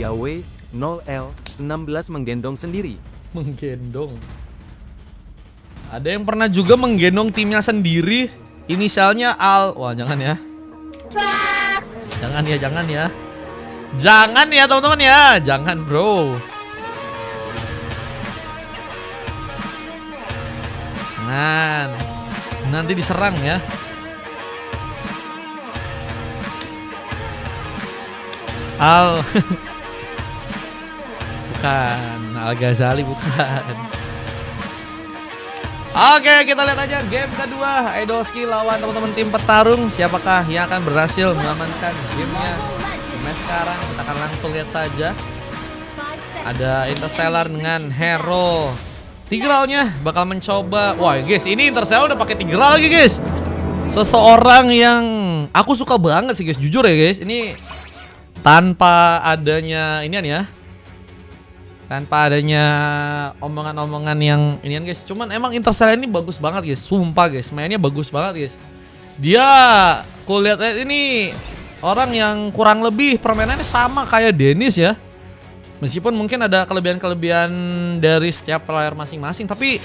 Yawe 0L16 menggendong sendiri. Menggendong. Ada yang pernah juga menggendong timnya sendiri. Inisialnya Al. Wah, jangan ya. Jangan ya, jangan ya. Jangan ya teman-teman ya. Jangan bro. Jangan. Nanti diserang ya. Al. Bukan. Al Ghazali bukan. Oke, kita lihat aja game kedua Idolski lawan teman-teman tim petarung. Siapakah yang akan berhasil mengamankan gamenya? Match sekarang kita akan langsung lihat saja. Ada Interstellar dengan Hero. Tigralnya bakal mencoba. Wah guys, ini Interstellar udah pakai Tigral lagi guys. Seseorang yang aku suka banget sih guys, jujur ya guys. Ini tanpa adanya inian ya. Tanpa adanya omongan-omongan yang inian guys. Cuman emang Interstellar ini bagus banget guys. Sumpah guys, mainnya bagus banget guys. Dia kulihat ini orang yang kurang lebih permainannya sama kayak Dennis ya. Meskipun mungkin ada kelebihan-kelebihan dari setiap player masing-masing, tapi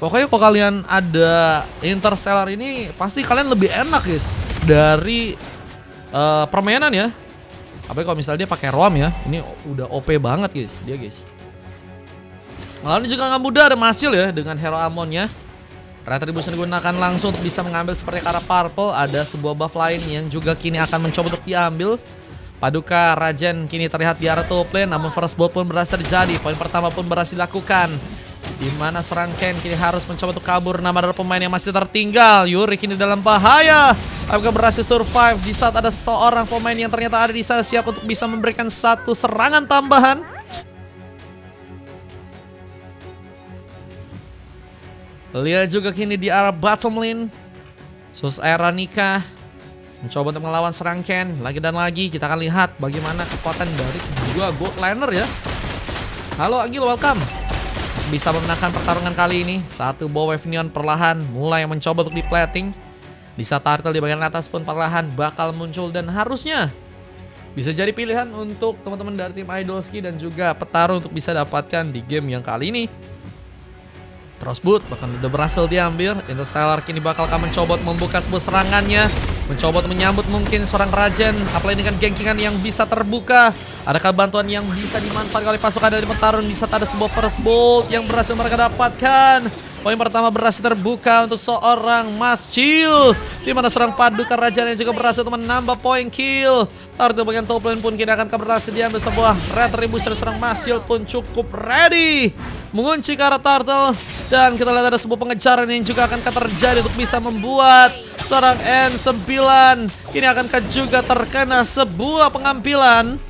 pokoknya kalau kalian ada Interstellar ini pasti kalian lebih enak guys dari permainan ya. Apalagi kalau misalnya dia pakai ROM ya, ini udah OP banget guys, dia guys. Lalu juga nggak mudah, ada Masil ya dengan Hero Amonnya. Retribution digunakan langsung untuk bisa mengambil seperti arah Purple. Ada sebuah buff lain yang juga kini akan mencoba untuk diambil. Paduka Rajen kini terlihat di arah top lane, namun first blood pun berhasil terjadi. Poin pertama pun berhasil dilakukan, di mana serang Ken kini harus mencoba untuk kabur. Nama dari pemain yang masih tertinggal, Yuri kini dalam bahaya. Apakah berhasil survive di saat ada seorang pemain yang ternyata ada di sana siap untuk bisa memberikan satu serangan tambahan. Lihat juga kini di arah bottom lane, Sus Eranika mencoba untuk melawan serang Ken. Lagi dan lagi kita akan lihat bagaimana kekuatan dari dua gold laner ya. Halo Agil, welcome. Bisa memenangkan pertarungan kali ini. Satu bawah wave neon perlahan mulai mencoba untuk di plating. Di saat turtle di bagian atas pun perlahan bakal muncul dan harusnya bisa jadi pilihan untuk teman-teman dari tim Idolski dan juga petarung untuk bisa dapatkan di game yang kali ini. Crossboot bahkan udah berhasil diambil. Interstellar kini bakal akan mencoba membuka sebuah serangannya, mencoba untuk menyambut mungkin seorang Rajen, apalagi dengan gengkingan yang bisa terbuka. Adakah bantuan yang bisa dimanfaatkan oleh pasukan dari petarung di saat ada sebuah first bolt yang berhasil mereka dapatkan. Poin pertama berhasil terbuka untuk seorang Masil, di mana seorang Paduka Raja yang juga berhasil menambah poin kill. Turtle bagian top lane pun kini akan berhasil diambil sebuah retribution. Seorang Masil pun cukup ready mengunci ke arah Turtle. Dan kita lihat ada sebuah pengejaran yang juga akan terjadi untuk bisa membuat seorang N9 ini akan juga terkena sebuah pengambilan.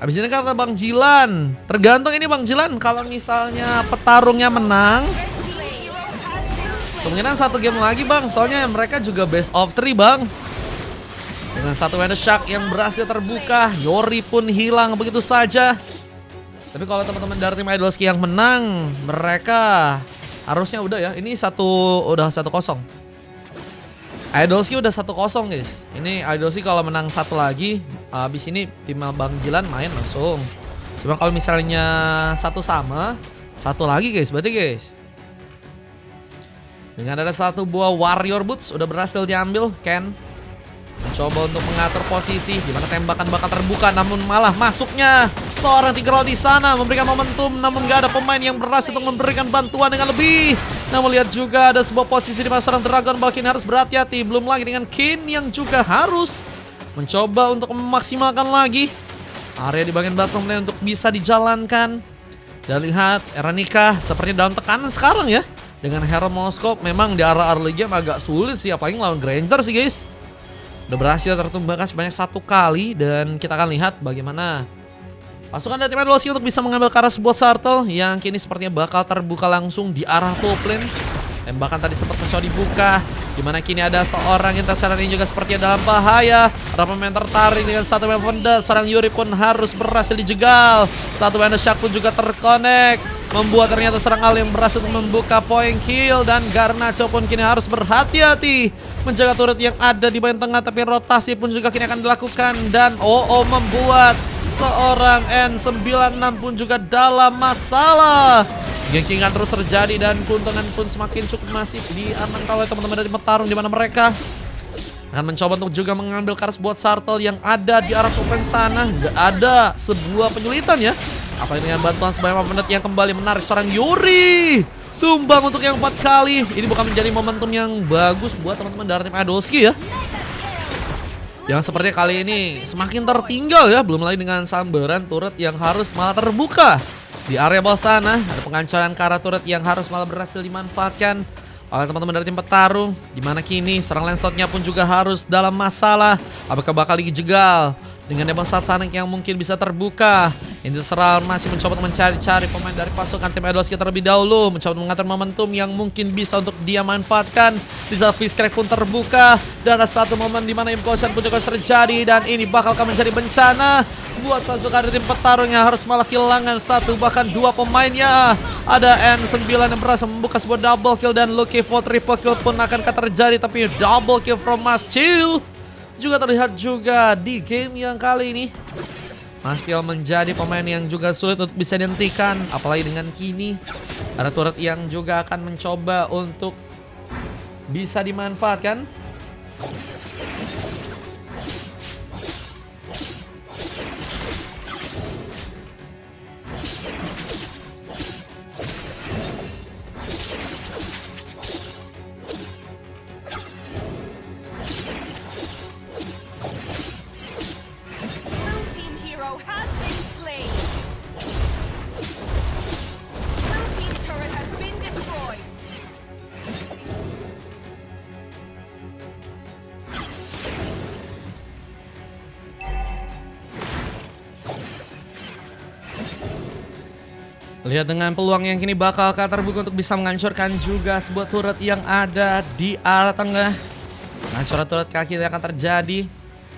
Habis ini kata Bang Jilan, tergantung ini Bang Jilan, kalau misalnya petarungnya menang kemungkinan satu game lagi Bang, soalnya mereka juga best of 3 Bang. Dengan satu Wonder Shark yang berhasil terbuka, Yori pun hilang begitu saja. Tapi kalau teman-teman dari tim Idolski yang menang, mereka harusnya udah ya. Ini udah 1-0. Idolski udah 1-0 guys. Ini Idolski kalau menang satu lagi, habis ini tim Bang Jilan main langsung. Cuma kalau misalnya satu sama, satu lagi guys, berarti guys. Dengan ada satu buah Warrior Boots udah berhasil diambil, Ken mencoba untuk mengatur posisi di mana tembakan bakal terbuka, namun malah masuknya seorang Tigreal di sana memberikan momentum, namun gak ada pemain yang berhasil untuk memberikan bantuan dengan lebih. Namun lihat juga ada sebuah posisi di mana seorang Dragon Ball King harus berhati-hati, belum lagi dengan Kin yang juga harus mencoba untuk memaksimalkan lagi area di bagian bottom lane untuk bisa dijalankan. Dan lihat Eranika sepertinya dalam tekanan sekarang ya. Dengan Hero Moskop memang di arah early game agak sulit sih, apalagi lawan Granger sih guys. Udah berhasil tertumbangkan sebanyak 1 kali. Dan kita akan lihat bagaimana pasukan dari tim Idolski untuk bisa mengambil ke arah sebuah turtle yang kini sepertinya bakal terbuka langsung di arah top lane. Tembakan tadi sempat mencoba dibuka, dimana kini ada seorang Interstellar yang juga sepertinya dalam bahaya. Ada pemain tertarik dengan satu weapon dash. Seorang Yuri pun harus berhasil dijegal. Satu Wonder Shark pun juga terkonek, membuat ternyata serang Al yang berhasil membuka poin kill. Dan Garnacho pun kini harus berhati-hati menjaga turret yang ada di bagian tengah, tapi rotasi pun juga kini akan dilakukan. Dan OO membuat seorang N96 pun juga dalam masalah. Gengkingan terus terjadi dan keuntungan pun semakin cukup masif diamankan oleh teman-teman dari petarung, di mana mereka akan mencoba untuk juga mengambil karas buat Sartel yang ada di arah topen sana. Nggak ada sebuah penyulitan ya. Apalagi dengan bantuan sebanyak menit yang kembali menarik seorang Yuri. Tumbang untuk yang 4 kali. Ini bukan menjadi momentum yang bagus buat teman-teman dari tim Idolski ya. Yang sepertinya kali ini semakin tertinggal ya. Belum lagi dengan sambaran turret yang harus malah terbuka. Di area bawah sana ada pengancaran ke arah turret yang harus malah berhasil dimanfaatkan oleh teman-teman dari tim petarung. Dimana kini serang Lancelotnya pun juga harus dalam masalah. Apakah bakal dijegal dengan Demon Satanic yang mungkin bisa terbuka. Ini Seral masih mencoba untuk mencari-cari pemain dari pasukan tim Idolski terlebih dahulu, mencoba mengatur momentum yang mungkin bisa untuk dia manfaatkan. Bisa Fishcrack pun terbuka dan ada satu momen di mana implosion pun juga terjadi, dan ini bakal menjadi bencana buat pasukan dari tim petarung yang harus malah kehilangan satu bahkan dua pemainnya. Ada N9 yang berhasil membuka sebuah double kill dan Lucky for triple kill pun akan terjadi, tapi double kill from Mascil juga terlihat juga di game yang kali ini. Masih menjadi pemain yang juga sulit untuk bisa dihentikan. Apalagi dengan kini ada turret yang juga akan mencoba untuk bisa dimanfaatkan. Lihat dengan peluang yang kini bakal terbuka untuk bisa menghancurkan juga sebuah turret yang ada di arah tengah. Penghancuran turret kaki yang akan terjadi.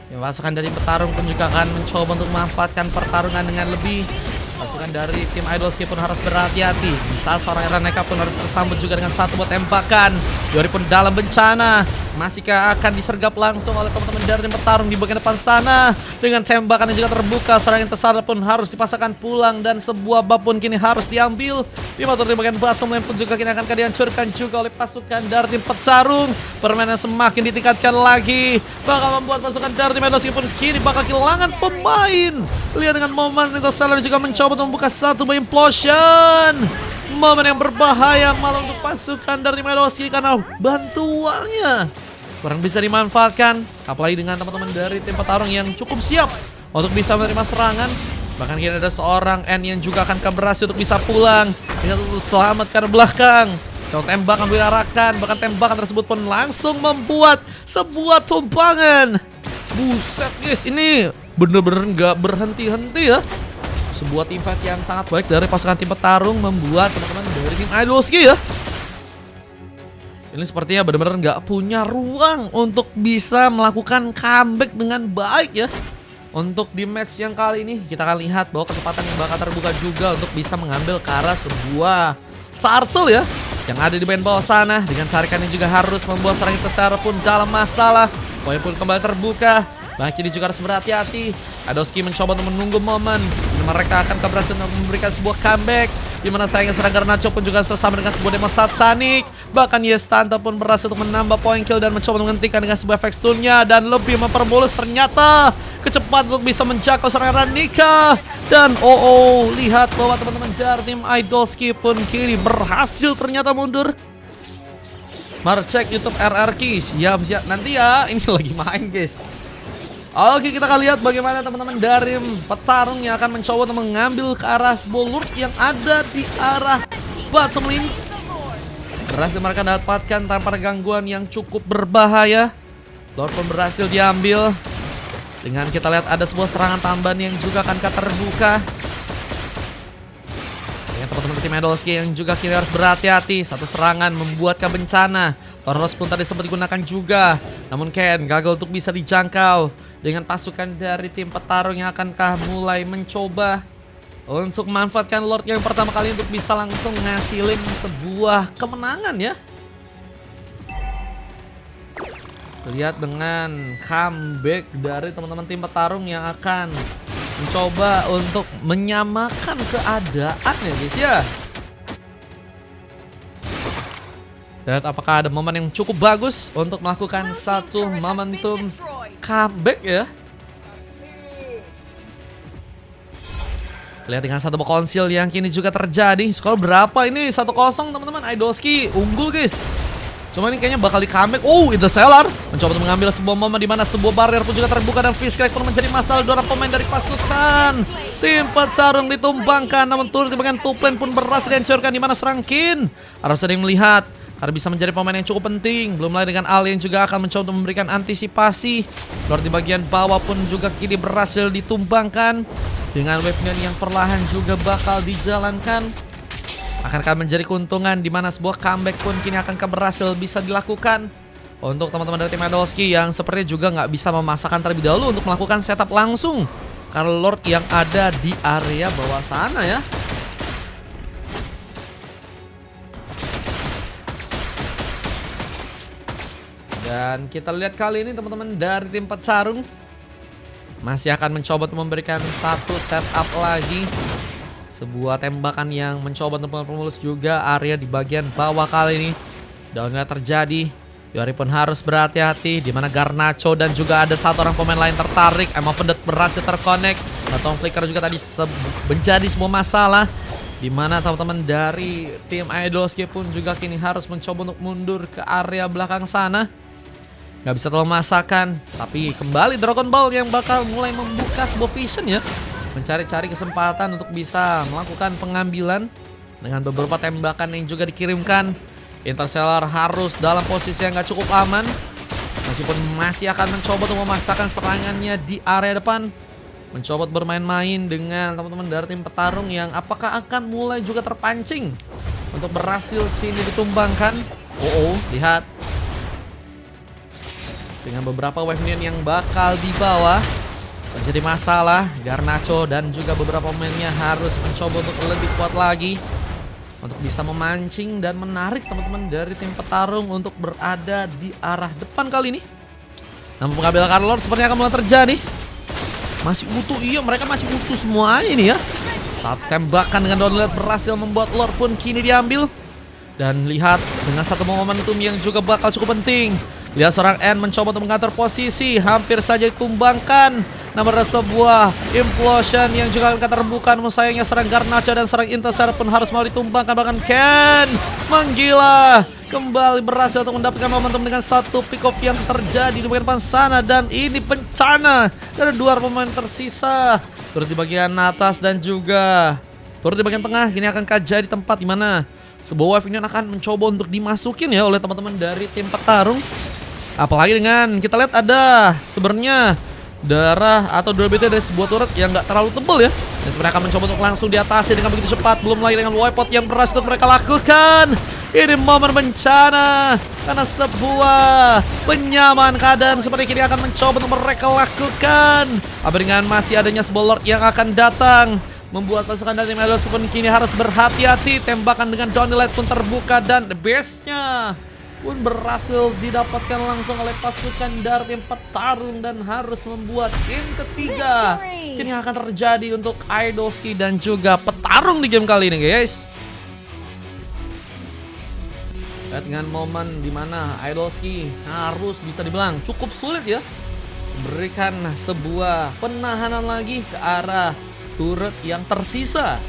Yang pasukan dari petarung pun juga akan mencoba untuk memanfaatkan pertarungan dengan lebih. Pasukan dari tim Idolski pun harus berhati-hati. Bisa seorang Eraneka pun harus tersambut juga dengan satu buat tembakan. Yori pun dalam bencana. Masihkah akan disergap langsung oleh teman-teman dari tim petarung di bagian depan sana. Dengan tembakan yang juga terbuka, seorang Intisar pun harus dipasangkan pulang. Dan sebuah bab pun kini harus diambil. Di motor di bagian bottom lane pun juga kini akan dihancurkan juga oleh pasukan dari tim petarung. Permainan semakin ditingkatkan lagi. Bakal membuat pasukan dari tim Idolski pun kini bakal kehilangan pemain. Lihat dengan momen Intisar juga mencoba untuk membuka satu by implosion. Momen yang berbahaya malah untuk pasukan dari tim Idolski karena bantuannya kurang bisa dimanfaatkan. Apalagi dengan teman-teman dari tim petarung yang cukup siap untuk bisa menerima serangan. Bahkan kini ada seorang N yang juga akan berhasil untuk bisa pulang. Bisa selamatkan belakang. Coba tembakan diarahkan. Bahkan tembakan tersebut pun langsung membuat sebuah tumpangan. Buset guys, ini bener-bener gak berhenti-henti ya. Sebuah tim fight yang sangat baik dari pasukan tim petarung membuat teman-teman dari tim Idolski ya. Ini sepertinya benar-benar nggak punya ruang untuk bisa melakukan comeback dengan baik ya. Untuk di match yang kali ini kita akan lihat bahwa kesempatan yang bakal terbuka juga untuk bisa mengambil ke arah sebuah Sarcel ya, yang ada di bagian bawah sana. Dengan carikan yang juga harus membuat seorang Intisar pun dalam masalah. Poin pun kembali terbuka. Nah kini juga harus berhati-hati. Idolski mencoba untuk menunggu momen mereka akan berhasil memberikan sebuah comeback. Dimana sayangnya serang Garnacho pun juga tersama dengan sebuah Demon Satanic. Bahkan Yestanta pun berhasil untuk menambah poin kill dan mencoba menghentikan dengan sebuah efek stunnya. Dan lebih mempermulus ternyata kecepatan untuk bisa menjangkau serang Ranika. Dan lihat bahwa teman-teman dari tim Idolski pun kini berhasil ternyata mundur. Mari cek YouTube RRQ. Siap-siap nanti ya, ini lagi main guys. Oke, kita akan lihat bagaimana teman-teman dari petarung yang akan mencoba untuk mengambil ke arah Lord yang ada di arah bottom lane. Berhasil mereka dapatkan tanpa gangguan yang cukup berbahaya. Lord pun berhasil diambil. Dengan kita lihat ada sebuah serangan tambahan yang juga akan terbuka. Dengan teman-teman tim Idolski yang juga kini harus berhati-hati. Satu serangan membuat bencana. Toros pun tadi sempat digunakan juga. Namun Ken gagal untuk bisa dijangkau. Dengan pasukan dari tim petarung yang akankah mulai mencoba untuk memanfaatkan Lord yang pertama kali untuk bisa langsung ngasilin sebuah kemenangan ya. Lihat dengan comeback dari teman-teman tim petarung yang akan mencoba untuk menyamakan keadaan ya guys ya. Dan apakah ada momen yang cukup bagus untuk melakukan satu momentum comeback ya. Lihat dengan satu konsil yang kini juga terjadi. Skor berapa ini? 1-0 teman-teman. Idolski unggul guys. Cuma ini kayaknya bakal di comeback. Oh, Interstellar mencoba untuk mengambil sebuah momen di mana sebuah barrier pun juga terbuka dan Fishcrack pun menjadi masalah dua pemain dari pasukan tim Petarung ditumbangkan. Namun turut di bagian top lane pun berhasil dihancurkan di mana serang Kin harus ada yang melihat karena bisa menjadi pemain yang cukup penting. Belum lagi dengan Al yang juga akan mencoba untuk memberikan antisipasi. Lord di bagian bawah pun juga kini berhasil ditumbangkan dengan wave yang perlahan juga bakal dijalankan. Akan menjadi keuntungan di mana sebuah comeback pun kini akan berhasil bisa dilakukan untuk teman-teman dari tim Idolski yang sepertinya juga nggak bisa memasakkan terlebih dahulu untuk melakukan setup langsung karena Lord yang ada di area bawah sana ya. Dan kita lihat kali ini teman-teman dari tim Petarung masih akan mencoba untuk memberikan satu setup lagi. Sebuah tembakan yang mencoba untuk memulus juga area di bagian bawah kali ini. Downnya terjadi. Yori pun harus berhati-hati di mana Garnacho dan juga ada satu orang pemain lain tertarik. Emma Pendet berhasil terkonek. Tom Flicker juga tadi menjadi sebuah masalah di mana teman-teman dari tim Idolski pun juga kini harus mencoba untuk mundur ke area belakang sana. Gak bisa terlalu masakan, tapi kembali Dragon Ball yang bakal mulai membuka sebuah vision ya. Mencari-cari kesempatan untuk bisa melakukan pengambilan dengan beberapa tembakan yang juga dikirimkan. Interstellar harus dalam posisi yang gak cukup aman, meskipun masih akan mencoba untuk memasakkan serangannya di area depan. Mencoba bermain-main dengan teman-teman dari tim Petarung yang apakah akan mulai juga terpancing untuk berhasil kini ditumbangkan. Lihat. Dengan beberapa wave minion yang bakal dibawa menjadi masalah. Garnacho dan juga beberapa pemainnya harus mencoba untuk lebih kuat lagi untuk bisa memancing dan menarik teman-teman dari tim Petarung untuk berada di arah depan kali ini. Namun pengambilan Lord sepertinya akan mulai terjadi. Masih utuh, iya mereka masih utuh semuanya ini ya. Saat tembakan dengan download berhasil membuat Lord pun kini diambil. Dan lihat dengan satu momentum yang juga bakal cukup penting. Lihat seorang N mencoba untuk mengatur posisi, hampir saja ditumbangkan. Namun ada sebuah implosion yang juga akan terbuka. Namun sayangnya serang Garnacho dan serang Interstellar pun harus mau ditumbangkan. Bahkan Ken menggila kembali berhasil untuk mendapatkan momentum dengan satu pick up yang terjadi di bagian depan sana. Dan ini bencana dari dua pemain tersisa. Turut di bagian atas dan juga turut di bagian tengah. Ini akan jadi tempat di mana sebuah wave ini akan mencoba untuk dimasukin ya oleh teman-teman dari tim Petarung. Apalagi dengan kita lihat ada sebenarnya darah atau durability dari sebuah turret yang nggak terlalu tebal ya. Dan mereka akan mencoba untuk langsung diatasi dengan begitu cepat. Belum lagi dengan wipeout yang berhasil mereka lakukan. Ini momen bencana karena sebuah penyamaan keadaan seperti ini akan mencoba untuk mereka lakukan. Apa dengan masih adanya sebuah Lord yang akan datang, membuat pasukan dari tim Idolski pun kini harus berhati-hati. Tembakan dengan Downlight pun terbuka dan base-nya pun berhasil didapatkan langsung oleh pasukan dari tim Petarung dan harus membuat game ketiga kini akan terjadi untuk Idolski dan juga Petarung di game kali ini guys. Lihat dengan momen dimana Idolski harus bisa dibilang cukup sulit ya memberikan sebuah penahanan lagi ke arah turret yang tersisa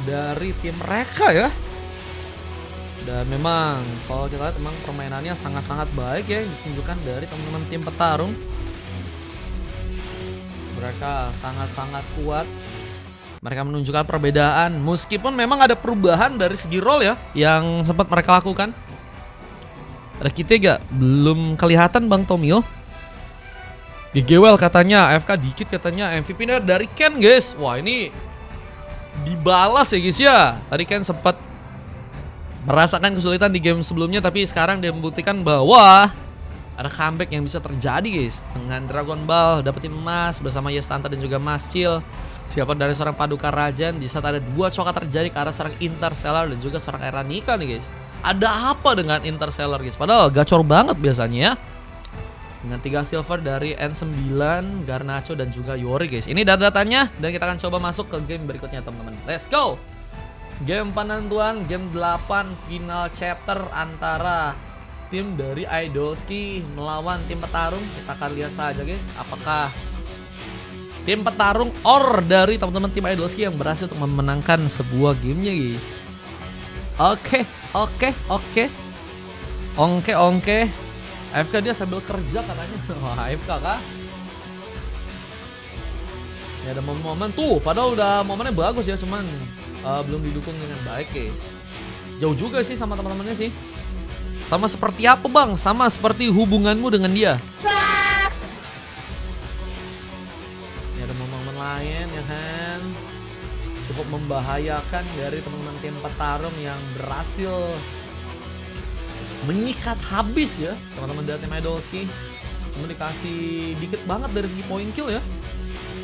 dari tim mereka ya. Dan memang kalau kita lihat memang permainannya sangat-sangat baik ya yang ditunjukkan dari teman-teman tim Petarung. Mereka sangat-sangat kuat. Mereka menunjukkan perbedaan meskipun memang ada perubahan dari segi role ya yang sempat mereka lakukan. Ada kita belum kelihatan Bang Tomio. Di GWL katanya AFK dikit katanya MVP-nya dari Ken guys. Wah ini dibalas ya guys ya. Tadi Ken sempat merasakan kesulitan di game sebelumnya, tapi sekarang dia membuktikan bahwa ada comeback yang bisa terjadi guys. Dengan Dragon Ball dapetin emas bersama Yesanta dan juga Mas Chill. Siapa dari seorang Paduka Rajan di saat ada dua coka terjadi ke arah seorang Interstellar dan juga seorang Eranika nih guys. Ada apa dengan Interstellar guys? Padahal gacor banget biasanya ya. dengan 3 silver dari N9, Garnacho dan juga Yori guys. Ini data-datanya dan kita akan coba masuk ke game berikutnya teman-teman. Let's go. Game penentuan game 8 final chapter antara tim dari Idolski melawan tim petarung. Kita akan lihat saja guys, apakah tim petarung or dari teman-teman tim Idolski yang berhasil untuk memenangkan sebuah gamenya guys. Oke. AFK dia sambil kerja katanya. Wah, AFK kah? Ya ada momen-momen tuh, padahal udah momennya bagus ya, cuman belum didukung dengan baik guys. Jauh juga sih sama teman-temannya sih. Sama seperti apa bang? Sama seperti hubunganmu dengan dia. Ini ada momen-momen lain ya kan, cukup membahayakan dari teman-teman tim petarung yang berhasil menyikat habis ya teman-teman dari tim Idolski. Cuma dikasih dikit banget dari segi point kill ya.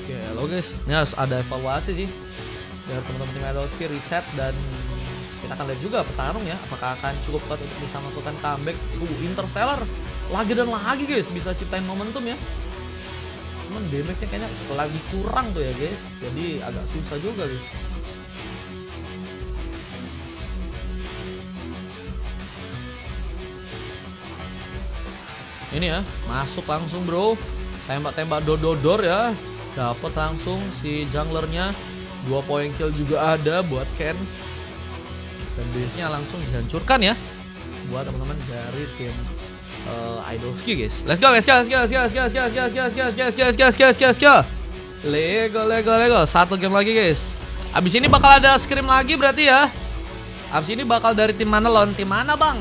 Oke lo guys, ini harus ada evaluasi sih dari teman-teman tim Idolski, reset, dan kita akan lihat juga petarung ya apakah akan cukup kuat untuk bisa melakukan comeback. Interstellar lagi dan lagi guys bisa ciptain momentum ya, cuman damage-nya kayaknya lagi kurang tuh ya guys, jadi agak susah juga guys. Ini ya, masuk langsung bro, tembak-tembak dodor ya, dapat langsung si junglernya. 2 point kill juga ada buat Ken, dan base-nya langsung dihancurkan ya buat teman-teman dari tim Idolski guys. Let's go. Lego. 1 game lagi guys. Abis ini bakal ada scrim lagi berarti ya. Abis ini bakal dari tim mana lawan tim mana bang?